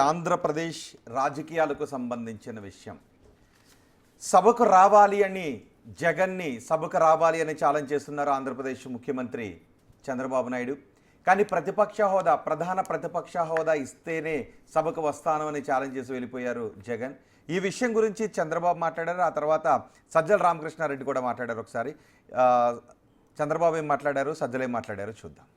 ఆంధ్రప్రదేశ్ రాజకీయాలకు సంబంధించిన విషయం. సభకు రావాలి అని జగన్ని సభకు రావాలి అని ఛాలెంజ్ చేస్తున్నారు ఆంధ్రప్రదేశ్ ముఖ్యమంత్రి చంద్రబాబు నాయుడు. కానీ ప్రతిపక్ష హోదా, ప్రధాన ప్రతిపక్ష హోదా ఇస్తేనే సభకు వస్తాను అని ఛాలెంజ్ చేసి వెళ్ళిపోయారు జగన్. ఈ విషయం గురించి చంద్రబాబు మాట్లాడారు. ఆ తర్వాత సజ్జల రామకృష్ణారెడ్డి కూడా మాట్లాడారు. ఒకసారి చంద్రబాబు ఏం మాట్లాడారు, సజ్జలు ఏం మాట్లాడారు చూద్దాం.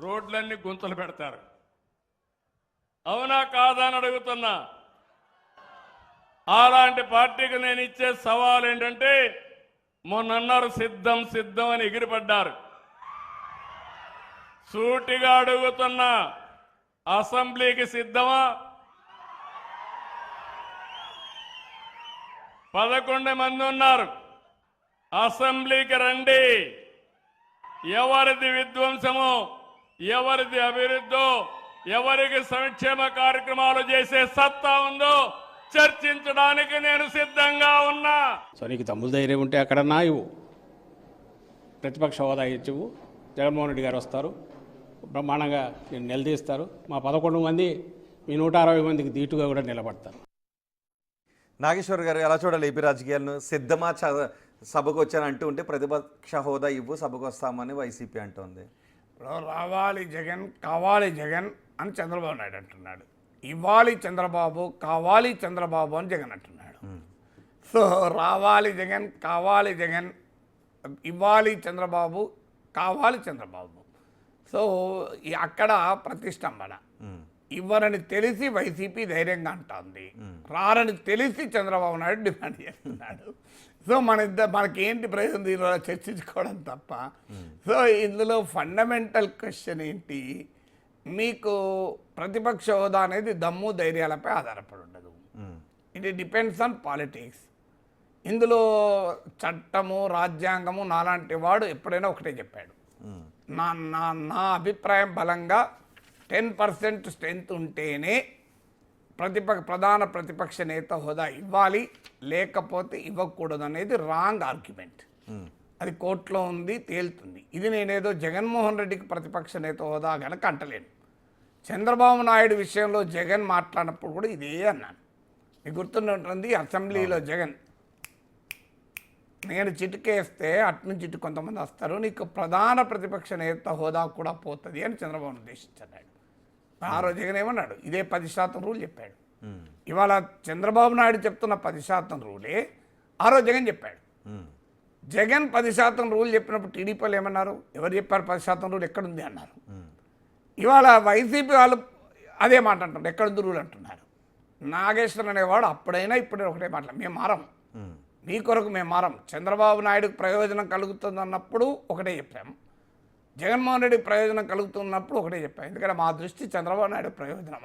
రోడ్లన్నీ గుంతలు పెడతారు. అవునా కాదా అని అడుగుతున్నా. అలాంటి పార్టీకి నేను ఇచ్చే సవాల్ ఏంటంటే, మొన్నన్నారు సిద్ధం సిద్ధం అని ఎగిరిపడ్డారు. సూటిగా అడుగుతున్నా, అసెంబ్లీకి సిద్ధమా? 11 మంది ఉన్నారు. అసెంబ్లీకి రండి. ఎవరిది విధ్వంసమో, ఎవరిది అభివృద్ధో, ఎవరికి సంక్షేమ కార్యక్రమాలు చేసే సత్తా ఉందో చర్చించడానికి నేను సిద్ధంగా ఉన్నా. సో నీకు తమ్ముడు ధైర్యం ఉంటే అక్కడన్నా ఇవ్వు, ప్రతిపక్ష హోదా ఇచ్చివు. జగన్మోహన్ రెడ్డి గారు వస్తారు, బ్రహ్మాండంగా నేను నిలదీస్తారు. మా 11 మంది మీ 160 మందికి దీటుగా కూడా నిలబడతారు. నాగేశ్వర్ గారు ఎలా చూడాలి ఏపీ రాజకీయాలను? సిద్ధమా సభకు వచ్చాను అంటూ ఉంటే ప్రతిపక్ష హోదా ఇవ్వు, సభకు వస్తామని వైసీపీ అంటోంది. రావాలి జగన్, కావాలి జగన్ అని చంద్రబాబు నాయుడు అంటున్నాడు. ఇవ్వాలి చంద్రబాబు, కావాలి చంద్రబాబు అని జగన్ అంటున్నాడు. సో రావాలి జగన్, కావాలి జగన్, ఇవ్వాలి చంద్రబాబు, కావాలి చంద్రబాబు. సో అక్కడ ప్రతిష్టంభన. ఇవ్వరని తెలిసి వైసీపీ ధైర్యంగా అంటుంది, రారని తెలిసి చంద్రబాబు నాయుడు డిమాండ్ చేస్తున్నాడు. సో మనకేంటి ప్రయోజనం దీనిలో చర్చించుకోవడం తప్ప. సో ఇందులో ఫండమెంటల్ క్వశ్చన్ ఏంటి, మీకు ప్రతిపక్ష హోదా అనేది దమ్ము ధైర్యాలపై ఆధారపడి ఉండదు. It depends on politics. ఇందులో చట్టము, రాజ్యాంగము నాలాంటి వాడు ఎప్పుడైనా ఒకటే చెప్పాడు. నా అభిప్రాయం బలంగా 10% స్ట్రెంత్ ఉంటేనే ప్రధాన ప్రతిపక్ష నేత హోదా ఇవ్వాలి, లేకపోతే ఇవ్వకూడదు అనేది రాంగ్ ఆర్గ్యుమెంట్. అది కోర్టులో ఉంది, తేలుతుంది. ఇది నేనేదో జగన్మోహన్ రెడ్డికి ప్రతిపక్ష నేత హోదా కనుక అంటలేను. చంద్రబాబు నాయుడు విషయంలో జగన్ మాట్లాడినప్పుడు కూడా ఇదే అన్నాను. మీకు గుర్తుంటుంది, అసెంబ్లీలో జగన్ నేను చిటికేస్తే అటునుంచి ఇటు కొంతమంది వస్తారు, నీకు ప్రధాన ప్రతిపక్ష నేత హోదా కూడా పోతుంది అని చంద్రబాబు ఉద్దేశించాడు. ఆ రోజు జగన్ ఏమన్నాడు, ఇదే 10% రూల్ చెప్పాడు. ఇవాళ చంద్రబాబు నాయుడు చెప్తున్న 10% రూలే ఆ రోజు జగన్ చెప్పాడు. జగన్ 10% రూల్ చెప్పినప్పుడు టీడీపీలు ఏమన్నారు, ఎవరు చెప్పారు 10% రూల్ ఎక్కడుంది అన్నారు. ఇవాళ వైసీపీ వాళ్ళు అదే మాట అంటారు, ఎక్కడుంది రూల్ అంటున్నారు. నాగేశ్వర్ అనేవాడు అప్పుడైనా ఇప్పుడైనా ఒకటే మాట, మేము మారం, మీ కొరకు మేము మారం. చంద్రబాబు నాయుడుకి ప్రయోజనం కలుగుతుంది అన్నప్పుడు ఒకటే చెప్పాము, జగన్మోహన్ రెడ్డి ప్రయోజనం కలుగుతున్నప్పుడు ఒకటే చెప్పాము. ఎందుకంటే మా దృష్టి చంద్రబాబు నాయుడు ప్రయోజనం,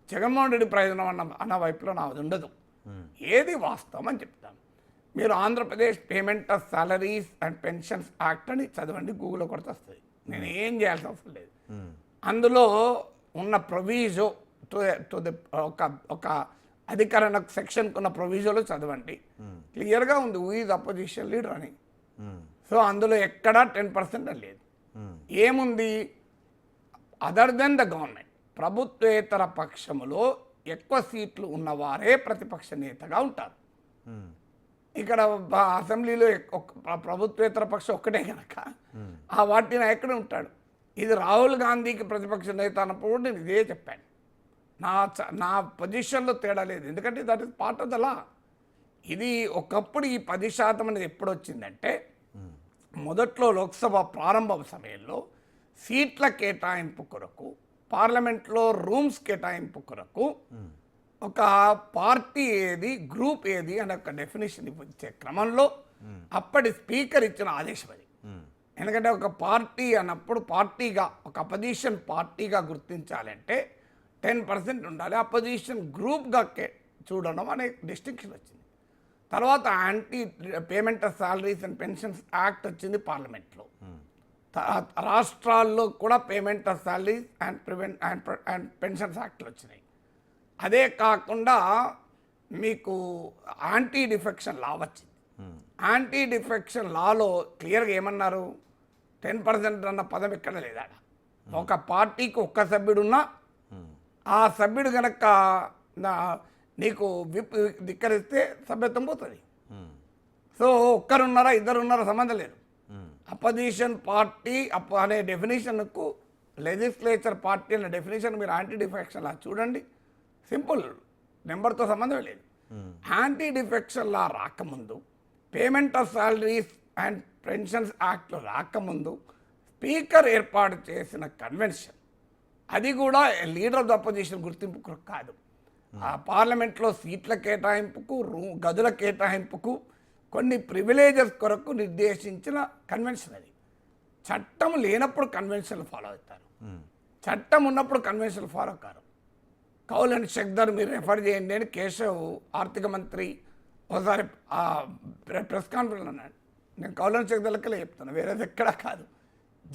జగన్మోహన్ రెడ్డి ప్రయోజనం అన్న వైపులో నాది ఉండదు. ఏది వాస్తవం అని చెప్తాం. మీరు Andhra Pradesh payment of salaries and pensions act అని చదవండి, గూగుల్లో కొడితే వస్తుంది. నేను ఏం చేయాల్సిన అవసరం లేదు. అందులో ఉన్న ప్రొవిజో ఒక అధికరణ సెక్షన్కి ఉన్న ప్రొవిజోలో చదవండి, క్లియర్గా ఉంది హూ ఈజ్ అపోజిషన్ లీడర్ అని. సో అందులో ఎక్కడా 10% లేదు. ఏముంది, అదర్ దెన్ ద గవర్నమెంట్, ప్రభుత్వేతర పక్షములో ఎక్కువ సీట్లు ఉన్నవారే ప్రతిపక్ష నేతగా ఉంటారు. ఇక్కడ అసెంబ్లీలో ప్రభుత్వేతర పక్షం ఒక్కటే కనుక ఆ వాటి నాయకుడే ఉంటాడు. ఇది రాహుల్ గాంధీకి ప్రతిపక్ష నేత అన్నప్పుడు నేను ఇదే చెప్పాను. నా పొజిషన్లో తేడా లేదు, ఎందుకంటే that is part of the law. ఇది ఒకప్పుడు ఈ 10% అనేది ఎప్పుడు వచ్చిందంటే, మొదట్లో లోక్సభ ప్రారంభ సమయంలో సీట్ల కేటాయింపు కొరకు, పార్లమెంట్లో రూమ్స్ కేటాయింపు కొరకు ఒక పార్టీ ఏది, గ్రూప్ ఏది అనే ఒక డెఫినేషన్ ఇచ్చే క్రమంలో అప్పటి స్పీకర్ ఇచ్చిన ఆదేశం అది. ఎందుకంటే ఒక పార్టీ అన్నప్పుడు పార్టీగా, ఒక అపోజిషన్ పార్టీగా గుర్తించాలంటే 10% ఉండాలి, అపోజిషన్ గ్రూప్గా చూడడం అనే డిస్టింక్షన్ వచ్చింది. తర్వాత anti payment of salaries and pensions act వచ్చింది పార్లమెంట్లో. రాష్ట్రాల్లో కూడా payment of salaries and pensions యాక్ట్లు వచ్చినాయి. అదే కాకుండా మీకు యాంటీ డిఫెక్షన్ లా వచ్చింది. యాంటీ డిఫెక్షన్ లాలో క్లియర్గా ఏమన్నారు, 10% అన్న పదం ఎక్కడ లేదా. ఒక పార్టీకి ఒక్క సభ్యుడున్నా ఆ సభ్యుడు కనుక నీకు విప్ ధిక్కరిస్తే సభ్యత్వం పోతుంది. సో ఒక్కరున్నారా ఇద్దరున్నారా సంబంధం లేదు. అపోజిషన్ పార్టీ అనే డెఫినేషన్కు లెజిస్లేచర్ పార్టీ అనే డెఫినేషన్ మీరు యాంటీ డిఫెక్షన్ లా చూడండి, సింపుల్, నెంబర్తో సంబంధం లేదు. యాంటీ డిఫెక్షన్ లా రాకముందు, payment of salaries and pensions act రాకముందు స్పీకర్ ఏర్పాటు చేసిన కన్వెన్షన్, అది కూడా లీడర్ ఆఫ్ ద అపోజిషన్ గుర్తింపు కాదు. ఆ పార్లమెంట్లో సీట్ల కేటాయింపుకు, గదుల కేటాయింపుకు, కొన్ని ప్రివిలేజెస్ కొరకు నిర్దేశించిన కన్వెన్షన్ అది. చట్టం లేనప్పుడు కన్వెన్షన్లు ఫాలో అవుతారు, చట్టం ఉన్నప్పుడు కన్వెన్షన్లు follow car. Kaul and Shakdher మీరు రెఫర్ చేయండి అని కేశవ్ ఆర్థిక మంత్రి ఒకసారి ప్రెస్ కాన్ఫరెన్స్ అన్నాడు. నేను కౌల్ అండ్ షెక్దర్ లెక్కలే చెప్తాను, వేరేది ఎక్కడా కాదు.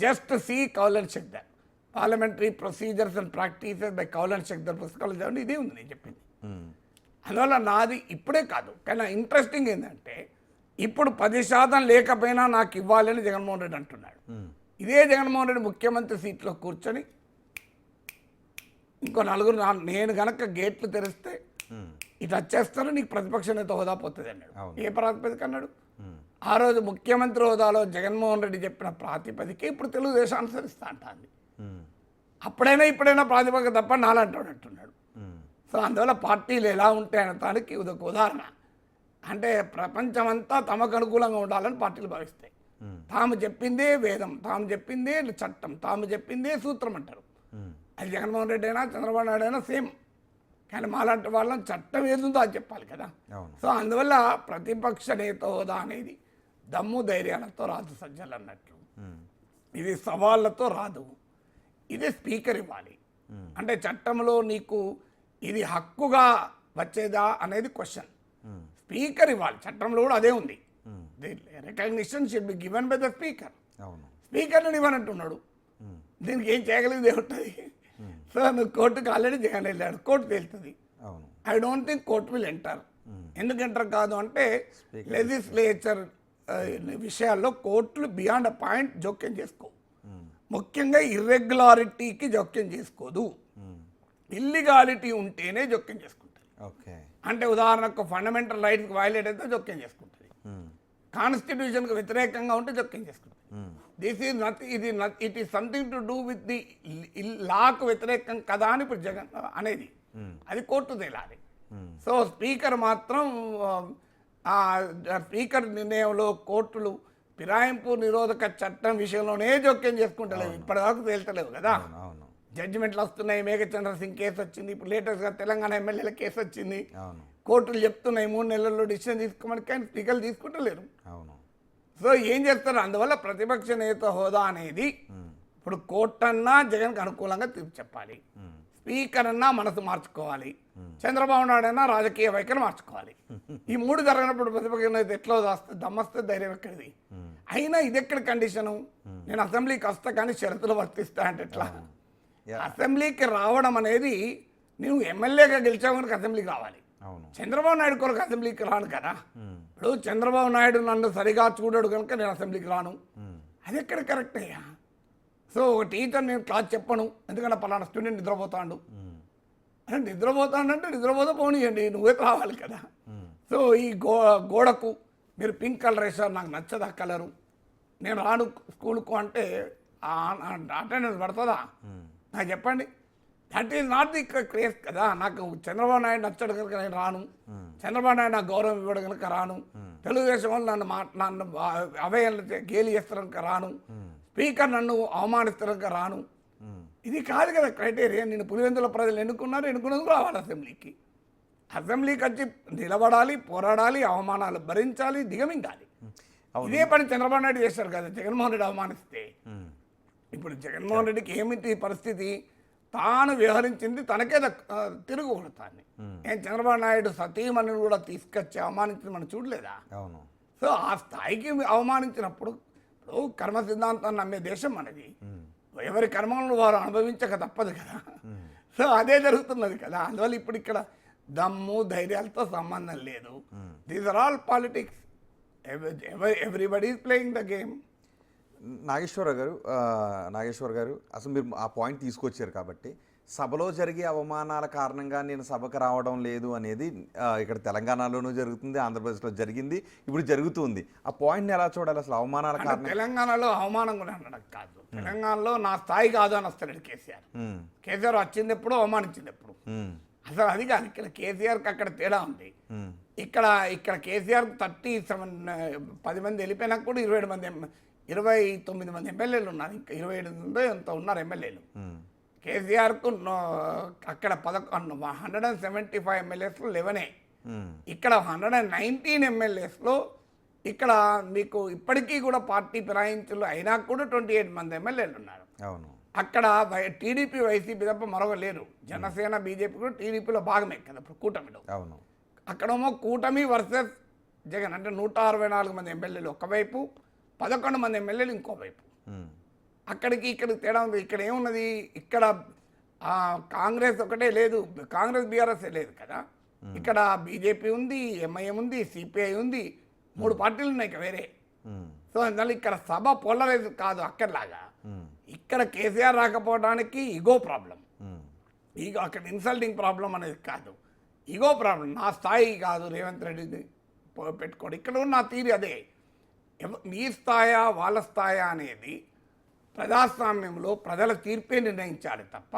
Just see Kaul and Shakdher, parliamentary procedures and practices by Kaul and Shakdher పుస్తకాలు చదవండి, ఇదే ఉంది నేను చెప్పింది. అందువల్ల నాది ఇప్పుడే కాదు, కానీ ఇంట్రెస్టింగ్ ఏంటంటే ఇప్పుడు 10% లేకపోయినా నాకు ఇవ్వాలని జగన్మోహన్ రెడ్డి అంటున్నాడు. ఇదే జగన్మోహన్ రెడ్డి ముఖ్యమంత్రి సీట్లో కూర్చొని ఇంకో నలుగురు నేను గనక గేట్లు తెరిస్తే ఇటు వచ్చేస్తారు, నీకు ప్రతిపక్ష నేత హోదా పోతుంది అన్నాడు. ఏ ప్రాతిపదిక అన్నాడు? ఆ రోజు ముఖ్యమంత్రి హోదాలో జగన్మోహన్ రెడ్డి చెప్పిన ప్రాతిపదిక ఇప్పుడు తెలుగుదేశం అనుసరిస్తా అంటుంది. అప్పుడైనా ఇప్పుడైనా ప్రాతిపదిక తప్ప నాలంటాడు అంటున్నాడు. సో అందువల్ల పార్టీలు ఎలా ఉంటాయి అనడానికి ఇదొక ఉదాహరణ. అంటే ప్రపంచమంతా తమకు అనుకూలంగా ఉండాలని పార్టీలు భావిస్తాయి. తాము చెప్పిందే వేదం, తాము చెప్పిందే చట్టం, తాము చెప్పిందే సూత్రం అంటారు. అది జగన్మోహన్ రెడ్డి అయినా చంద్రబాబు నాయుడు అయినా సేమ్. కానీ మాలాంటి వాళ్ళని చట్టం ఏదుందో అది చెప్పాలి కదా. సో అందువల్ల ప్రతిపక్ష నేత హోదా అనేది దమ్ము ధైర్యాలతో రాదు సజ్జలు అన్నట్లు. ఇది సవాళ్ళతో రాదు, ఇది స్పీకర్ ఇవ్వాలి. అంటే చట్టంలో నీకు ఇది హక్కుగా వచ్చేదా అనేది క్వశ్చన్. స్పీకర్ ఇవ్వాలి, చట్టంలో కూడా అదే ఉంది. Recognition should be given by the speaker. స్పీకర్ని ఇవ్వనంటున్నాడు, దీనికి ఏం చేయగలిగేది ఉంటుంది. సో నువ్వు కోర్టుకు ఆల్రెడీ జగన్ వెళ్ళాడు, కోర్టు తేలుతుంది. I don't think court will enter. ఎందుకు ఎంటర్ కాదు అంటే లెజిస్లేచర్ విషయాల్లో కోర్టులు బియాండ్ అ పాయింట్ జోక్యం చేసుకో. ముఖ్యంగా ఇర్రెగ్యులారిటీకి జోక్యం చేసుకోదు, ఇల్లీగాలిటీ ఉంటేనే జోక్యం చేసుకుంటుంది. అంటే ఉదాహరణకు ఫండమెంటల్ రైట్స్కి వైలేట్ అయితే జోక్యం చేసుకుంటుంది, కాన్స్టిట్యూషన్కి వ్యతిరేకంగా ఉంటే జోక్యం చేసుకుంటుంది. This is nothing, it is something to do with the లాకు వ్యతిరేకం కదా అని ఇప్పుడు జగన్ అనేది, అది కోర్టు తేలాలి. సో స్పీకర్ మాత్రం స్పీకర్ నిర్ణయంలో కోర్టులు ఫిరాయింపు నిరోధక చట్టం విషయంలోనే జోక్యం చేసుకుంటలేవు, ఇప్పటిదాకా తేల్చలేవు కదా. జడ్జిమెంట్లు వస్తున్నాయి, మేఘచంద్ర సింగ్ కేసు వచ్చింది, ఇప్పుడు లేటెస్ట్గా తెలంగాణ ఎమ్మెల్యేల కేసు వచ్చింది. కోర్టులు చెప్తున్నాయి 3 నెలల్లో డిసిషన్ తీసుకోమని, కానీ స్పీకర్లు తీసుకుంటలేరు. సో ఏం చేస్తారు? అందువల్ల ప్రతిపక్ష నేత హోదా అనేది ఇప్పుడు కోర్టు అన్నా జగన్కి అనుకూలంగా తీర్పు చెప్పాలి, స్పీకర్ అన్నా మనసు మార్చుకోవాలి, చంద్రబాబు నాయుడు అన్నా రాజకీయ వైఖరి మార్చుకోవాలి. ఈ 3 జరిగినప్పుడు ప్రతిపక్ష నేత ఎట్లా వస్తే దమ్మస్తే ధైర్యం ఎక్కడిది? అయినా ఇది ఎక్కడ కండిషను? నేను అసెంబ్లీకి వస్తా కానీ షరతులు వర్తిస్తా అంటే ఎట్లా? అసెంబ్లీకి రావడం అనేది నువ్వు ఎమ్మెల్యేగా గెలిచావు కనుక అసెంబ్లీకి రావాలి. చంద్రబాబు నాయుడు కొరకు అసెంబ్లీకి రాను కదా. ఇప్పుడు చంద్రబాబు నాయుడు నన్ను సరిగా చూడడు కనుక నేను అసెంబ్లీకి రాను, అది ఎక్కడ కరెక్ట్ అయ్యా? సో ఒక టీచర్ నేను క్లాస్ చెప్పను, ఎందుకంటే పలానా స్టూడెంట్ నిద్రపోతాడు అంటే నిద్రపోతాడంటే నిద్రపోతే పోనీయండి, నువ్వే రావాలి కదా. సో ఈ గోడకు మీరు పింక్ కలర్ వేసారు, నాకు నచ్చదు ఆ కలరు, నేను రాను స్కూల్కు అంటే అటెండెన్స్ పడుతుందా? నాకు చెప్పండి. That is not the craze కదా. నాకు చంద్రబాబు నాయుడు నచ్చడు కనుక నేను రాను, చంద్రబాబు నాయుడు నాకు గౌరవం ఇవ్వడం కనుక రాను, తెలుగుదేశం వాళ్ళు నన్ను అవయలు గేలి చేస్తారు కనుక రాను, స్పీకర్ నన్ను అవమానిస్తారు కనుక రాను. ఇది కాదు కదా క్రైటీరియా. నేను పులివెందుల ప్రజలు ఎన్నుకున్నందుకు రావాలి అసెంబ్లీకి. అసెంబ్లీకి వచ్చి నిలబడాలి, పోరాడాలి, అవమానాలు భరించాలి, దిగమింగాలి. ఇదే పని చంద్రబాబు నాయుడు చేశారు కదా. జగన్మోహన్ రెడ్డి అవమానిస్తే ఇప్పుడు జగన్మోహన్ రెడ్డికి ఏమిటి పరిస్థితి? తాను వ్యవహరించింది తనకే తిరుగుకూడదు. తాన్ని నేను చంద్రబాబు నాయుడు సతీమణిని కూడా తీసుకొచ్చి అవమానించింది మనం చూడలేదా? సో ఆ స్థాయికి అవమానించినప్పుడు, ఇప్పుడు కర్మ సిద్ధాంతాన్ని నమ్మే దేశం మనది, ఎవరి కర్మలను వారు అనుభవించక తప్పదు కదా. సో అదే జరుగుతున్నది కదా. అందువల్ల ఇప్పుడు ఇక్కడ దమ్ము ధైర్యాలతో సంబంధం లేదు. These are all politics. Everybody is playing the game. Nageswara గారు అసలు మీరు ఆ పాయింట్ తీసుకొచ్చారు కాబట్టి సభలో జరిగే అవమానాల కారణంగా నేను సభకు రావడం లేదు అనేది ఇక్కడ తెలంగాణలోనూ జరుగుతుంది, ఆంధ్రప్రదేశ్లో జరిగింది, ఇప్పుడు జరుగుతుంది. ఆ పాయింట్ని ఎలా చూడాలి అసలు? అవమానాల కారణం తెలంగాణలో అవమానం కూడా అనడం కాదు, తెలంగాణలో నా స్థాయి కాదు అని వస్తాడు కేసీఆర్. కేసీఆర్ వచ్చింది ఎప్పుడు, అవమానించింది ఎప్పుడు? అసలు అది కాదు. ఇక్కడ కేసీఆర్కి అక్కడ తేడా ఉంది. ఇక్కడ కేసీఆర్ 10 మంది వెళ్ళిపోయినాక కూడా 29 మంది ఎమ్మెల్యేలు ఉన్నారు. ఇంకా 27 ఎంత ఉన్నారు ఎమ్మెల్యేలు. కేసీఆర్కు అక్కడ 175 ఎమ్మెల్యేస్లో 11. ఇక్కడ 119 ఎమ్మెల్యేస్లో ఇక్కడ మీకు ఇప్పటికీ కూడా పార్టీ ఫిరాయించులు అయినా కూడా 28 మంది ఎమ్మెల్యేలు ఉన్నారు. అవును. అక్కడ టీడీపీ వైసీపీ తప్ప మరొక లేరు. జనసేన బీజేపీ కూడా టీడీపీలో భాగమే కదా ఇప్పుడు కూటమిలో. అవును. అక్కడేమో కూటమి వర్సెస్ జగన్, అంటే 164 మంది ఎమ్మెల్యేలు ఒకవైపు, 11 మంది ఎమ్మెల్యేలు ఇంకోవైపు. అక్కడికి ఇక్కడికి తేడా ఉంది. ఇక్కడ ఏమున్నది, ఇక్కడ కాంగ్రెస్ ఒకటే లేదు, కాంగ్రెస్ బీఆర్ఎస్ లేదు కదా. ఇక్కడ బీజేపీ ఉంది, ఎంఐఎం ఉంది, సిపిఐ ఉంది, 3 పార్టీలు ఉన్నాయి ఇక వేరే. సో అందువల్ల ఇక్కడ సభ పోలరైజ్ కాదు అక్కడలాగా. ఇక్కడ కేసీఆర్ రాకపోవడానికి ఇగో ప్రాబ్లం, ఈగో అక్కడ ఇన్సల్టింగ్ ప్రాబ్లం అనేది కాదు, ఇగో ప్రాబ్లం. నా స్థాయి కాదు రేవంత్ రెడ్డిని పెట్టుకోండి. ఇక్కడ ఉన్న నా తీరు అదే. నీ స్థాయా వాళ్ళ స్థాయా అనేది ప్రజాస్వామ్యంలో ప్రజల తీర్పే నిర్ణయించాలి తప్ప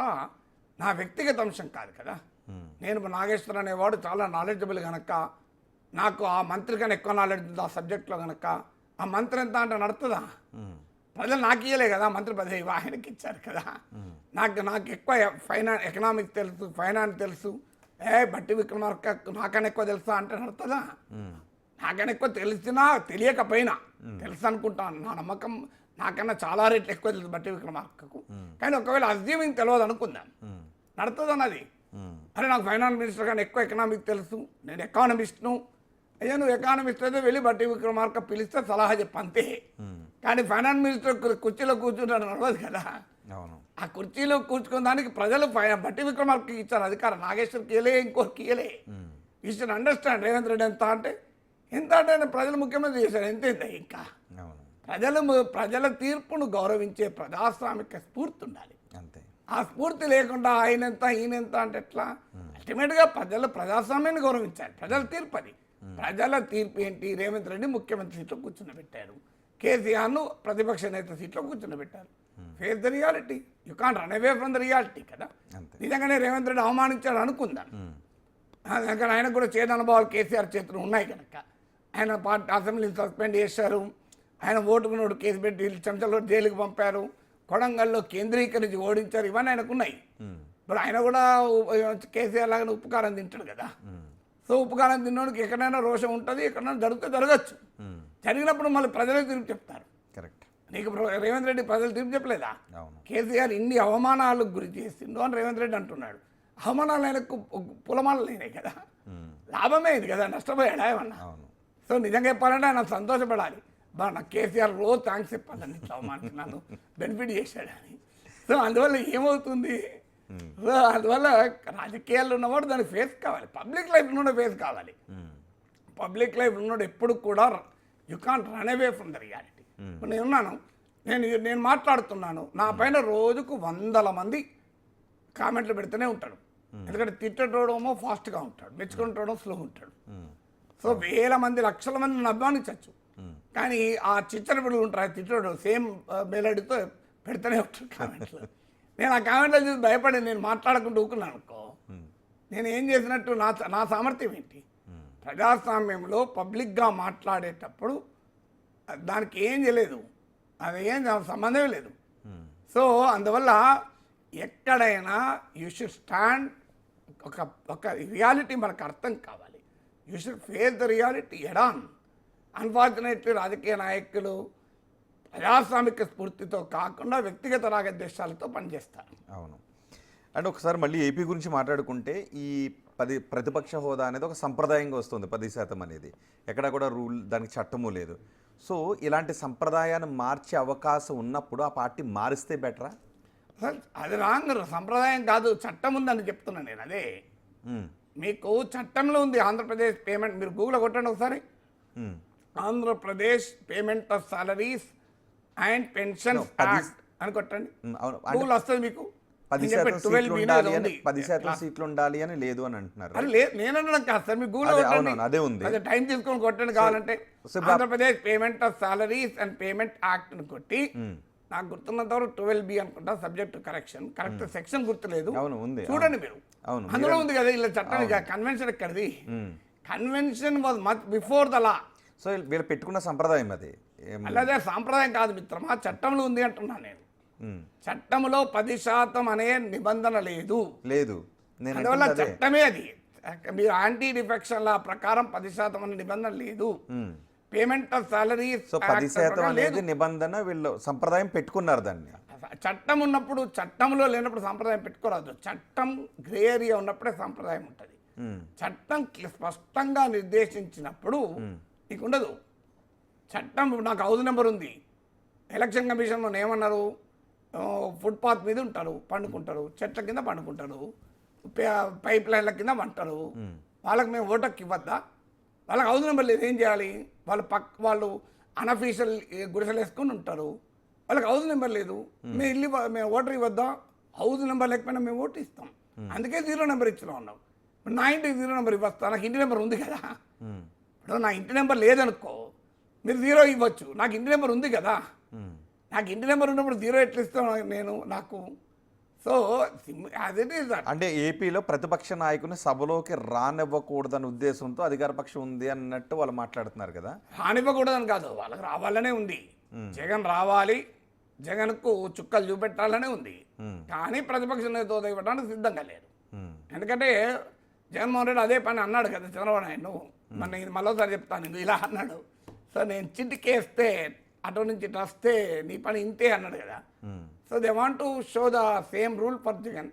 నా వ్యక్తిగత అంశం కాదు కదా. నేను నాగేశ్వర్ అనేవాడు చాలా నాలెడ్జబుల్ కనుక, నాకు ఆ మంత్రి కన్నా ఎక్కువ నాలెడ్జ్ ఉంది ఆ సబ్జెక్ట్లో కనుక, ఆ మంత్రి ఎంత అంటే నడుతుందా? ప్రజలు నాకు ఇయ్యలే కదా మంత్రి పదవి, ఆయనకి ఇచ్చారు కదా. నాకు ఎక్కువ ఎకనామిక్స్ తెలుసు, ఫైనాన్స్ తెలుసు, బట్టి విక్రమార్క నాకన్నా ఎక్కువ తెలుసా అంటే నడుతుందా? నాకన్నా ఎక్కువ తెలిసినా తెలియకపోయినా తెలుసు అనుకుంటాను. నా నమ్మకం నాకన్నా చాలా రేట్లు ఎక్కువ తెలుసు బట్టి విక్రమార్కకు. కానీ ఒకవేళ అజ్యూమింగ్ తెలియదు అనుకుందాం, నడుతుంది అన్నది. అరే నాకు ఫైనాన్స్ మినిస్టర్ కానీ ఎక్కువ ఎకనామిక్స్ తెలుసు, నేను ఎకానమిస్ట్ను, అయ్యా నువ్వు ఎకానమిస్ట్ అయితే వెళ్ళి బట్టి విక్రమార్క పిలిస్తే సలహా చెప్పంతే. కానీ ఫైనాన్స్ మినిస్టర్ కుర్చీలో కూర్చుంటాడు నడవదు కదా. ఆ కుర్చీలో కూర్చుకున్న దానికి ప్రజలు బట్టి విక్రమార్కకి ఇచ్చారు అధికారం, నాగేశ్వర్కి ఇయ్యలే, ఇంకోరికి ఇయ్యలే. You should understand. Revanth Reddy ఎంత అంటే ప్రజలు ముఖ్యమంత్రి చేశారు, ఎంత ఇంకా ప్రజల తీర్పును గౌరవించే ప్రజాస్వామిక స్ఫూర్తి ఉండాలి. అంతే. ఆ స్ఫూర్తి లేకుండా ఆయనంత ఈయనంత అంటే ఎట్లా? అల్టిమేట్గా ప్రజాస్వామ్యాన్ని గౌరవించాలి. ప్రజల తీర్పు అది. ప్రజల తీర్పు ఏంటి? రేవంత్ రెడ్డి ముఖ్యమంత్రి సీట్లో కూర్చున్నబెట్టారు, కేసీఆర్ను ప్రతిపక్ష నేత సీట్లో కూర్చున్నబెట్టారు. Face the reality, you can't run away from the reality కదా. నిజంగానే రేవంత్ రెడ్డి అవమానించాడు అనుకుందాం, అందుకని ఆయనకు కూడా చేదు అనుభవాలు కేసీఆర్ చేతులు ఉన్నాయి కనుక ఆయన పార్టీ అసెంబ్లీని సస్పెండ్ చేశారు, ఆయన ఓటుకు నోటు కేసు పెట్టి చెంచలో జైలుకి పంపారు, కొడంగల్లో కేంద్రీకరించి ఓడించారు, ఇవన్నీ ఆయనకున్నాయి. ఇప్పుడు ఆయన కూడా కేసీఆర్ లాగానే ఉప్పుకారం తింటాడు కదా. సో ఉప్పుకారం తిన్నోడికి ఎక్కడైనా రోషం ఉంటుంది, ఎక్కడైనా జరగచ్చు. జరిగినప్పుడు మళ్ళీ ప్రజలే తీర్పు చెప్తారు. కరెక్ట్. నీకు రేవంత్ రెడ్డి ప్రజలు తీర్పు చెప్పలేదా? కేసీఆర్ ఇన్ని అవమానాలకు గురి చేసిండు అని రేవంత్ రెడ్డి అంటున్నాడు. అవమానాలు ఆయనకు పులమానాలు అయినాయి కదా, లాభమే ఇది కదా, నష్టపోయాడా ఏమన్నా? సో నిజంగా చెప్పాలంటే ఆయన సంతోషపడాలి. నాకు కేసీఆర్ రోజు థ్యాంక్స్ చెప్పాలని ఇట్లా అవమానించినాను, బెనిఫిట్ చేశాడని. సో అందువల్ల ఏమవుతుంది? సో అందువల్ల రాజకీయాల్లో ఉన్నవాడు దానికి ఫేస్ కావాలి, పబ్లిక్ లైఫ్ ఉన్నోడు ఫేస్ కావాలి. పబ్లిక్ లైఫ్ ఉన్నోడు ఎప్పుడు కూడా you can't run away from the reality. ఇప్పుడు నేనున్నాను, నేను మాట్లాడుతున్నాను, నా పైన రోజుకు 100 మంది కామెంట్లు పెడుతూనే ఉంటాడు. ఎందుకంటే తిట్టడమో ఫాస్ట్గా ఉంటాడు, మెచ్చుకుంటాడో స్లో ఉంటాడు. సో 1000 మంది 1,00,000 మంది నన్ను అభిమానించవచ్చు, కానీ ఆ చిచ్చర పిల్లలు ఉంటారు, తిట్టడు సేమ్ బేలడితో పెడుతూనే ఉంటాడు కామెంట్లు. నేను ఆ కామెంట్లో చూసి భయపడి నేను మాట్లాడకుండా ఊకున్నాను అనుకో, నేను ఏం చేసినట్టు? నా సామర్థ్యం ఏంటి? ప్రజాస్వామ్యంలో పబ్లిక్గా మాట్లాడేటప్పుడు దానికి ఏం చేయలేదు, అది ఏం సంబంధమే లేదు. సో అందువల్ల ఎక్కడైనా యూ షుడ్ స్టాండ్, ఒక రియాలిటీ మనకు అర్థం కావాలి. You should face the reality head on. Unfortunately రాజకీయ నాయకులు ప్రజాస్వామిక స్ఫూర్తితో కాకుండా వ్యక్తిగత రాగద్వేషాలతో పనిచేస్తారు. అవును. అండ్ ఒకసారి మళ్ళీ ఏపీ గురించి మాట్లాడుకుంటే ఈ ప్రతిపక్ష హోదా అనేది ఒక సంప్రదాయంగా వస్తుంది, 10% అనేది. ఎక్కడ కూడా రూల్, దానికి చట్టము లేదు. సో ఇలాంటి సంప్రదాయాన్ని మార్చే అవకాశం ఉన్నప్పుడు ఆ పార్టీ మారిస్తే బెటరా? అది రాంగ్, సంప్రదాయం కాదు, చట్టం ఉందని చెప్తున్నాను నేను. అదే మీకు చట్టంలో ఉంది ఆంధ్రప్రదేశ్ పేమెంట్, మీరు గూగుల్ కొట్టండి ఒకసారి, um. Andhra Pradesh payment of salaries and pensions act అని కొట్టండి, అవును. అంటే గూగుల్ వస్తుంది మీకు. 10% సీట్లు ఉండాలి అని 10% సీట్లు ఉండాలి అని లేదు అని అంటున్నారు. అది నేను అనడం కాదు సార్, మీకు గూగుల్ అదే, కొట్టండి, అవునవును, అదే ఉంది. అదే టైం తీసుకొని కొట్టండి కావాలంటే. So Andhra Pradesh payment of salaries and payment act అని కొట్టి, నాకు గుర్తున్నంత వరకు 12B అనుకుంటా, సబ్జెక్ట్ కరెక్షన్, కరెక్ట్ సెక్షన్ గుర్తులేదు, అవును ఉంది. చూడండి మీరు. అవును, అందులో ఉంది కదా ఇలా చట్టం. కన్వెన్షన్ ఎక్కడిది? Convention was much before the law. So వీళ్ళు పెట్టుకున్న సంప్రదాయం అది. అలాగే సాంప్రదాయం కాదు మిత్రమా, చట్టంలో ఉంది అంటున్నాను నేను. చట్టంలో 10% అనే నిబంధన లేదు. లేదు, నేను అందువల్ల అంటుంది అదే. చట్టమే అది. మీరు యాంటీ డిఫెక్షన్ లా ప్రకారం 10% అనే నిబంధన లేదు. పేమెంట్ ఆఫ్ సాలరీ సో 10% అనేది నిబంధన, వీళ్ళు సంప్రదాయం పెట్టుకున్నారు దాన్ని. చట్టం ఉన్నప్పుడు, చట్టంలో లేనప్పుడు సాంప్రదాయం పెట్టుకోరాదు. చట్టం గ్రే ఏరియా ఉన్నప్పుడే సాంప్రదాయం ఉంటుంది. చట్టం స్పష్టంగా నిర్దేశించినప్పుడు నీకు ఉండదు. చట్టం నాకు హౌస్ నెంబర్ ఉంది, ఎలక్షన్ కమిషన్లో ఏమన్నారు, ఫుట్పాత్ మీద ఉంటారు, పండుకుంటారు, చెట్ల కింద పండుకుంటారు, పైప్ లైన్ల కింద పంటారు, వాళ్ళకి మేము ఓటర్కి ఇవ్వద్దా? వాళ్ళకి హౌస్ నెంబర్ లేదు, ఏం చేయాలి? వాళ్ళు అన్అఫీషియల్ గుడిసెలు వేసుకొని ఉంటారు, వాళ్ళకి హౌస్ నెంబర్ లేదు, మేము ఓటర్ ఇవ్వద్దా? హౌస్ నెంబర్ లేకపోయినా మేము ఓటు ఇస్తాం, అందుకే 0 నెంబర్ ఇచ్చినా ఉన్నాం. నా ఇంటికి 0 నెంబర్ ఇవ్వస్తా, నాకు ఇంటి నెంబర్ ఉంది కదా. ఇప్పుడు నా ఇంటి నెంబర్ లేదనుకో, మీరు 0 ఇవ్వచ్చు, నాకు ఇంటి నెంబర్ ఉంది కదా. నాకు ఇంటి నెంబర్ ఉన్నప్పుడు 0 ఎట్లా ఇస్తాను నేను నాకు? సో అదే అంటే ఏపీలో ప్రతిపక్ష నాయకుని సభలోకి రానివ్వకూడదన్న ఉద్దేశంతో అధికార పక్షం ఉంది అన్నట్టు వాళ్ళు మాట్లాడుతున్నారు కదా. రానివ్వకూడదని కాదు, వాళ్ళకి రావాలనే ఉంది. జగన్ రావాలి, జగన్కు చుక్కలు చూపెట్టాలనే ఉంది. కానీ ప్రతిపక్ష నేత ఇవ్వడానికి సిద్ధంగా లేరు. ఎందుకంటే జగన్మోహన్ రెడ్డి అదే పని అన్నాడు కదా చంద్రబాబు నాయుడు. నేను మరోసారి చెప్తాను, ఇలా అన్నాడు, సో నేను చిటికేస్తే అటు నుంచి ఇటు వస్తే నీ పని ఇంతే అన్నాడు కదా. So they want to show the same rule for Jagan.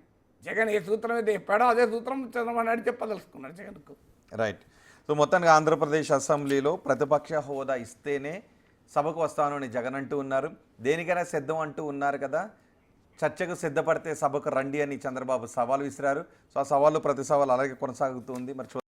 Jagan ఏ సూత్రం అయితే చెప్పాడో అదే సూత్రం చంద్రబాబు నాయుడు చెప్పదలుచుకున్నాడు జగన్కు. రైట్. సో మొత్తానికి ఆంధ్రప్రదేశ్ అసెంబ్లీలో ప్రతిపక్ష హోదా ఇస్తేనే సభకు వస్తాను అని జగన్ అంటూ ఉన్నారు. దేనికైనా సిద్ధం అంటూ ఉన్నారు కదా. చర్చకు సిద్ధపడితే సభకు రండి అని చంద్రబాబు సవాల్ విసిరారు. సో ఆ సవాళ్ళు ప్రతి సవాల్ అలాగే కొనసాగుతుంది. మరి